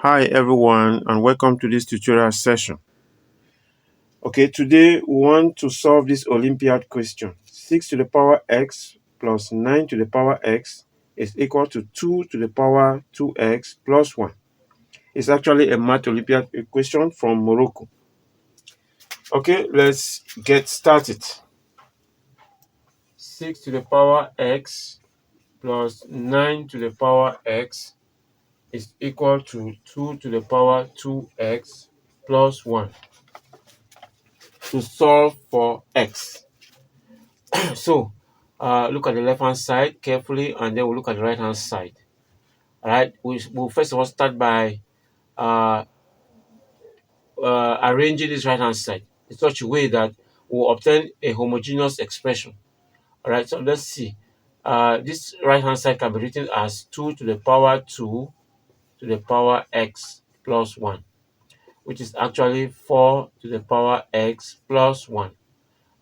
Hi everyone and welcome to this tutorial session. Okay, today we want to solve this Olympiad question. 6 to the power x plus 9 to the power x is equal to 2 to the power 2x plus 1. It's actually a Maths Olympiad equation from Morocco. Okay, let's get started. 6 to the power x plus 9 to the power x is equal to 2 to the power 2x plus 1. To solve for x. So look at the left hand side carefully and then we'll look at the right hand side. All right, we'll first of all start by uh, arranging this right hand side in such a way that we'll obtain a homogeneous expression. All right, so let's see. This right hand side can be written as 2 to the power 2 to the power x plus 1, which is actually 4 to the power x plus 1.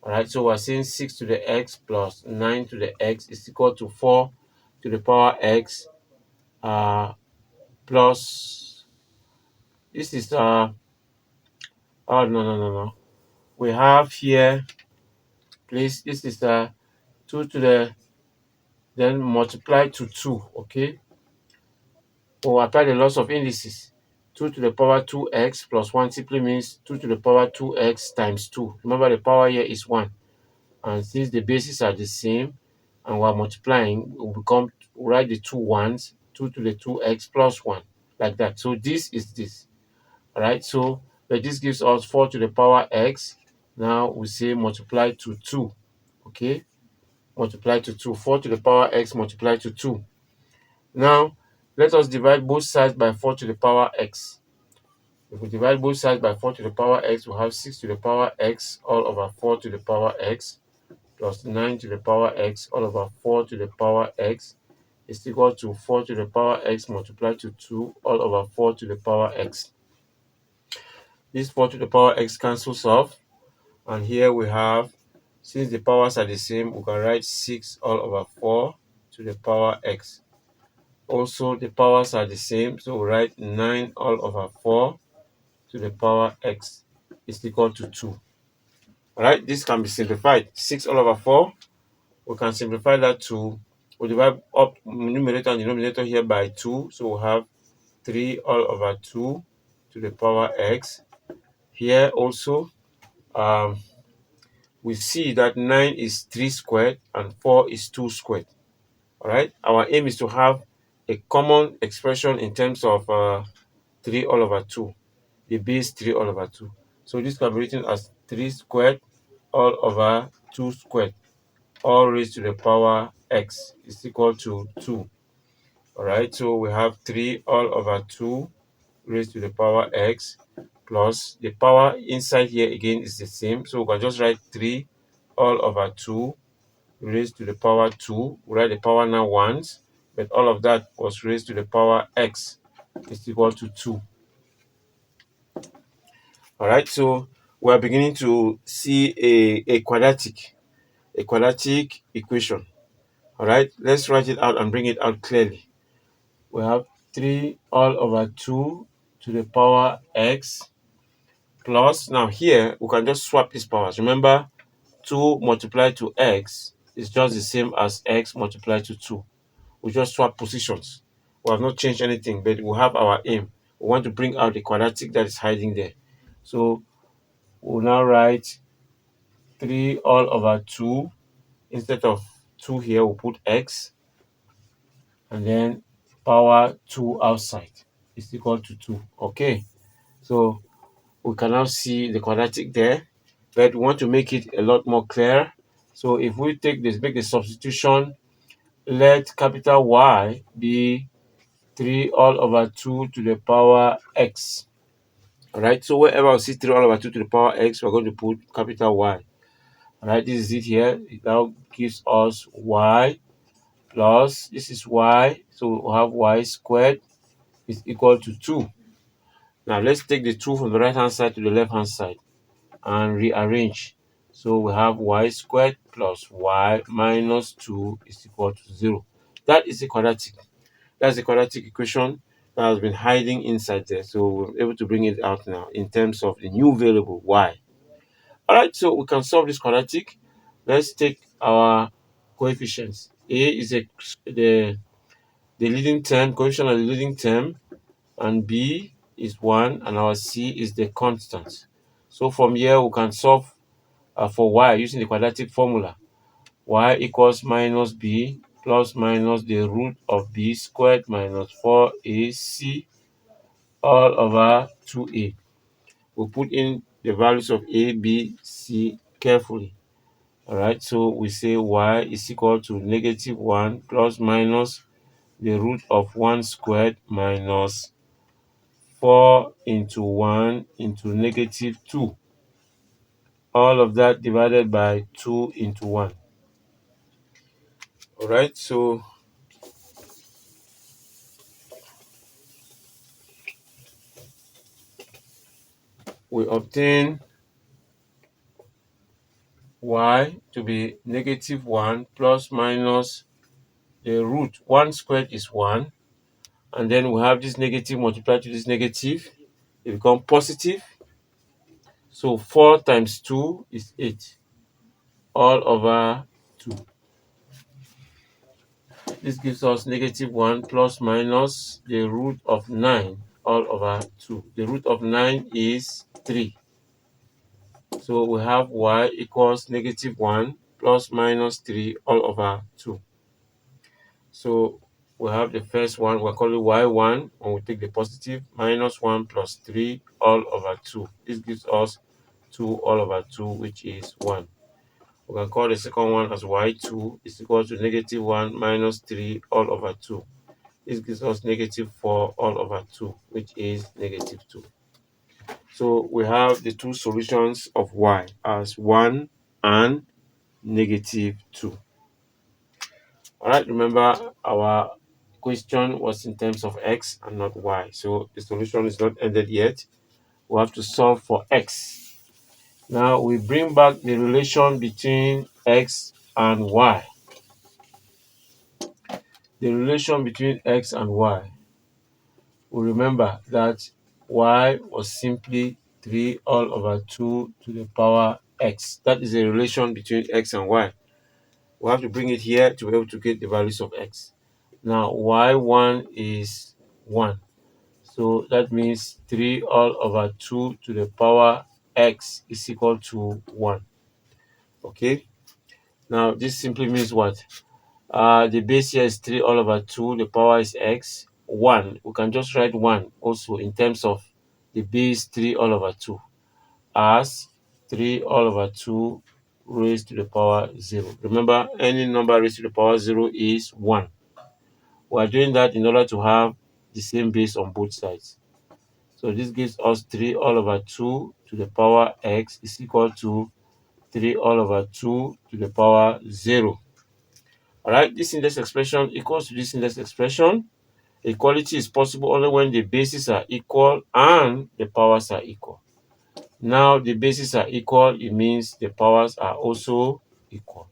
All right, so we're saying 6 to the x plus 9 to the x is equal to 4 to the power x plus, this is, oh, no. We have here, please, this is 2 to the, then multiply to 2, okay? We'll apply the laws of indices. 2 to the power 2x plus 1 simply means 2 to the power 2x times 2. Remember, the power here is 1. And since the bases are the same and we're multiplying, we'll write the two ones, 2 to the 2x plus 1, like that. So this is this. All right, so but this gives us 4 to the power x. Now we say multiply to 2. Okay, multiply to 2. 4 to the power x multiply to 2. Now let us divide both sides by 4 to the power x. If we divide both sides by 4 to the power x, we'll have 6 to the power x all over 4 to the power x plus 9 to the power x all over 4 to the power x is equal to 4 to the power x multiplied to 2 all over 4 to the power x. This 4 to the power x cancels off, and here we have, since the powers are the same, we can write 6 all over 4 to the power x. Also, the powers are the same, so we write 9 all over 4 to the power x is equal to 2. All right, this can be simplified. 6 all over 4, we can simplify that to, we divide up numerator and denominator here by 2, so we'll have 3 all over 2 to the power x. Here also, we see that 9 is 3 squared and 4 is 2 squared. All right, our aim is to have a common expression in terms of 3 all over 2, the base 3 all over 2. So this can be written as 3 squared all over 2 squared, all raised to the power x is equal to 2. All right, so we have 3 all over 2 raised to the power x plus the power inside here again is the same. So we can just write 3 all over 2 raised to the power 2. We write the power now once, but all of that was raised to the power x is equal to 2. All right, so we're beginning to see a quadratic equation. All right, let's write it out and bring it out clearly. We have 3 all over 2 to the power x plus, now here we can just swap these powers. Remember, 2 multiplied to x is just the same as x multiplied to 2. We just swap positions. We have not changed anything, but we have our aim. We want to bring out the quadratic that is hiding there. So we'll now write 3 all over 2. Instead of 2 here, we'll put x, and then power 2 outside is equal to 2. Okay, so we can now see the quadratic there, but we want to make it a lot more clear. So if we take this, make the substitution, let capital Y be 3 all over 2 to the power x. All right, so wherever I see 3 all over 2 to the power x, we're going to put capital Y. All right, this is it here. It now gives us y plus, this is y, so we'll have y squared is equal to 2. Now let's take the 2 from the right hand side to the left hand side and rearrange. So we have y squared plus y minus 2 is equal to 0. That is a quadratic. That's the quadratic equation that has been hiding inside there. So we're able to bring it out now in terms of the new variable y. All right, so we can solve this quadratic. Let's take our coefficients. A is the leading term, coefficient of the leading term, and B is 1, and our C is the constant. So from here, we can solve for y using the quadratic formula. Y equals minus b plus minus the root of b squared minus 4ac all over 2a. We put in the values of a, b, c carefully. All right, so we say y is equal to negative 1 plus minus the root of 1 squared minus 4 into 1 into negative 2. All of that divided by 2 into 1. All right, so we obtain y to be negative 1 plus minus the root. 1 squared is 1. And then we have this negative multiplied to this negative. It becomes positive. So 4 times 2 is 8 all over 2. This gives us negative 1 plus minus the root of 9 all over 2. The root of 9 is 3. So we have y equals negative 1 plus minus 3 all over 2. So we have the first one, we're calling y1, when we take the positive, minus 1 plus 3 all over 2. This gives us 2 all over 2, which is 1. We can call the second one as y2 is equal to negative 1 minus 3 all over 2. This gives us negative 4 all over 2, which is negative 2. So we have the two solutions of y as 1 and negative 2. All right, remember our question was in terms of x and not y. So the solution is not ended yet. We have to solve for x. Now we bring back the relation between x and y. The relation between x and y. We remember that y was simply 3 all over 2 to the power x. That is a relation between x and y. We have to bring it here to be able to get the values of x. Now y1 is 1. So that means 3 all over 2 to the power x is equal to 1. Okay. Now this simply means what? The base here is 3 all over 2. The power is x. 1. We can just write 1 also in terms of the base 3 all over 2 as 3 all over 2 raised to the power 0. Remember, any number raised to the power 0 is 1. We are doing that in order to have the same base on both sides. So this gives us 3 all over 2 to the power x is equal to 3 all over 2 to the power 0. All right, this index expression equals to this index expression. Equality is possible only when the bases are equal and the powers are equal. Now the bases are equal, it means the powers are also equal.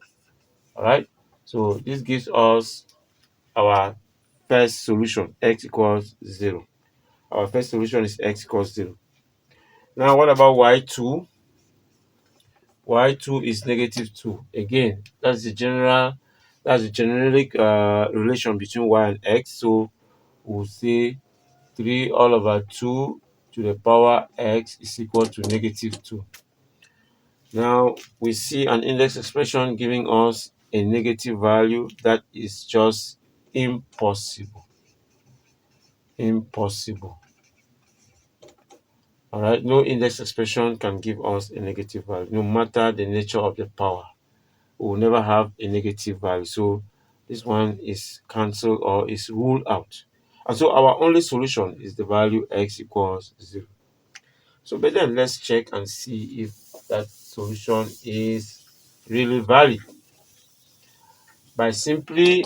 All right, so this gives us our first solution, x equals 0. Our first solution is x equals 0. Now what about y2? Y2 is negative 2. Again, that's the generic relation between y and x. So we'll say 3 all over 2 to the power x is equal to negative 2. Now we see an index expression giving us a negative value. That is just impossible. Impossible. All right, no index expression can give us a negative value, no matter the nature of the power. We will never have a negative value. So this one is cancelled or is ruled out. And so our only solution is the value x equals 0. So but then let's check and see if that solution is really valid by simply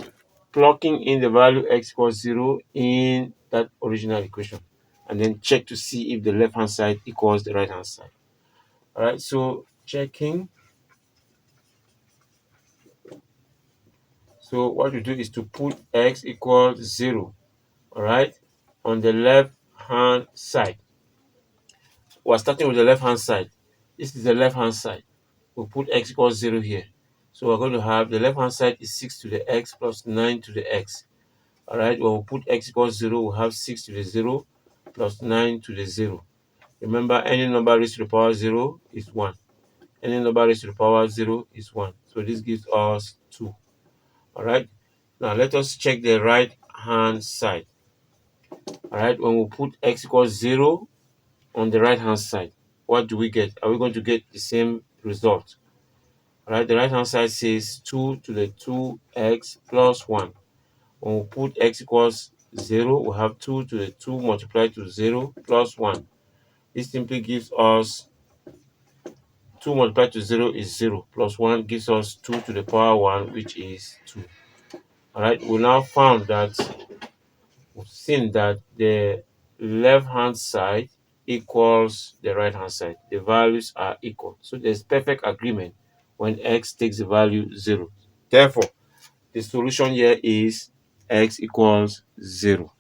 plugging in the value x equals 0 in that original equation and then check to see if the left hand side equals the right hand side. All right, so checking. So what you do is to put x equals 0. All right, on the left hand side. We're starting with the left hand side. This is the left hand side. We'll put x equals 0 here. So we're going to have the left hand side is 6 to the x plus 9 to the x. Alright, when we put x equals 0, we'll have 6 to the 0 plus 9 to the 0. Remember, any number raised to the power 0 is 1. Any number raised to the power 0 is 1. So this gives us 2. Alright, now let us check the right hand side. Alright, when we put x equals 0 on the right hand side, what do we get? Are we going to get the same result? Alright, the right hand side says 2 to the 2x plus 1. When we put x equals 0, we have 2 to the 2 multiplied to 0 plus 1. This simply gives us 2 multiplied to 0 is 0 plus 1 gives us 2 to the power 1, which is 2. Alright, we now found that we've seen that the left hand side equals the right hand side. The values are equal. So there's perfect agreement when x takes the value 0. Therefore, the solution here is x equals 0.